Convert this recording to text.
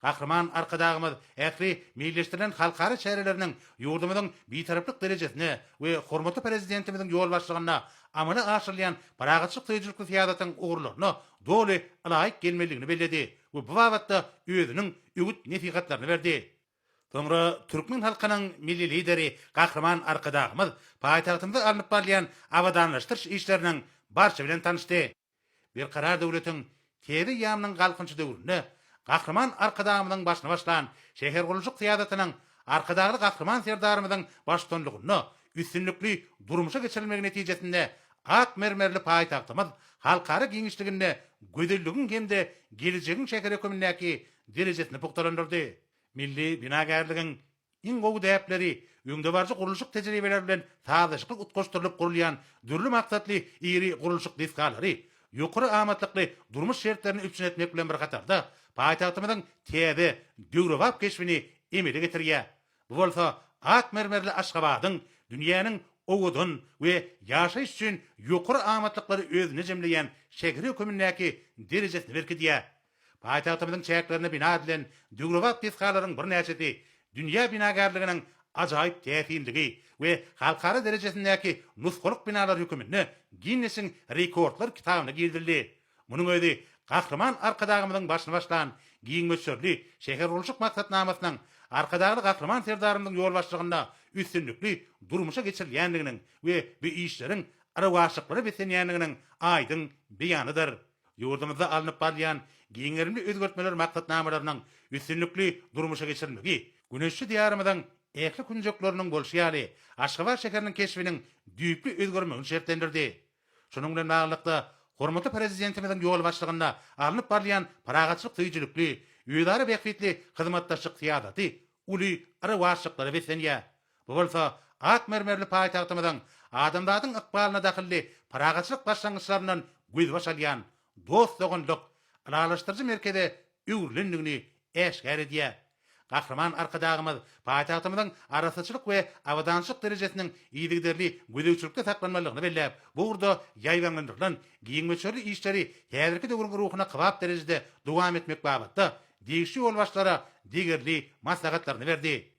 Kahraman arkadağımız ähli millileştirilen halkara şäherleriniň ýurdumyzyň bitaraplyk derejesine we hormatly prezidentimizin ýol başlygyna amala aşyrlayan paragatçyk tüýjülükli fiýadatyň ugurlaryna doly alaýyk gelmeligini belledi we bu wagtda özüniň ügüt nesihatlaryny berdi. Soňra türkmen halkynyň milli lideri Kahraman arkadağımız paýtagtymyzda alınıp barlayan awadanlaşdyryş işleriniň barça bilen tanışdy. Bir karar döwletiň teri ýamynyň galkynçy döwründe Kahraman arkadağımyzyň başyna başlan şäher gurulşyk syýasatynyň arkadagy Kahraman serdarymyzyň başçylygyna üstünlükli durmuşa geçirilmegi netijesinde ak mermerli paýtagtymyz halkara giňişliginde gödelligin hemde gelecegiň şäher hökümindäki derejesini puktalandyrdy. Milli binagarlygyň iň gowy däpleri öňde barjy gurulşyk tejribeler bilen taýdaşyk utgaşdyrylyp gurulýan dürli maksatly iri gurulşyk diskalary ýokary amatlykly durmuş şertlerini üçin etmek bilen bir gatarda paýtagtymyzyň täze döwrewap keşfini emele getirýär. Bu bolsa ak mermerli Aşgabatyň dünýäniň owudun we ýaşaýyş üçin ýokary amatlyklary özüne jemleýän şäher hökümindäki derejesini berkidýär. Paýtagtymyzyň çäklerine bina edilen döwrewap diskalaryň bir näçesi dünýä binagarlygynyň ajaýyp täsirligi we halkara derejesindäki nusgalyk binalar hökümini Guinness'in rekordlar kitabyna girdirildi. Munyň özi Kahraman arkadağımyzyň başyna başlan giň möçörli şäher gurulşyk maksatnamasynyň arkadagy Kahraman serdarymyzyň ýol başlygynda üstünlükli durmuşa geçirilýändiginiň we bu işleriň arawaşyklary besenýändiginiň aýdyn beýanydyr. Ýurdumyzda alınıp barlayan giňerimli özgertmeler maksatnamalarynyň üstünlükli durmuşa geçirilmegi güneşli diýarymyzyň ähli kunjuklarının bolşýaly Aşgabat şäheriniň keşfiniň düýpli özgermegini şertlendirdi. Şonuň bilen baglykda hormatly prezidentimizin ýol başlygynda alınıp barlayan paragatçylyk tüýjülükli, ýödary bähwitli hyzmatdaşlyk syýasaty uly arawaşyklary besenýär. Bu bolsa ak mermerli paýtagtymyzyň adamlaryň ykbalyna dahilli paragatçylyk başlangyçlarynyň göz başalýan dost dogunlyk aralaşdyrjy merkeze öwrülendigini eşgär edýär. Kahraman arkadağımız paýtagtymyzyň arasyçylyk we awadançylyk derejesiniň ýygyderli gödäwçilikde saklanmalygyny belläp, bu urda ýaýlandyrylan giň möçörli işleri häzirki döwrüň ruhuna kybap derejede dowam etmek babatda degişli ýol başlara digerli maslahatlaryny berdi.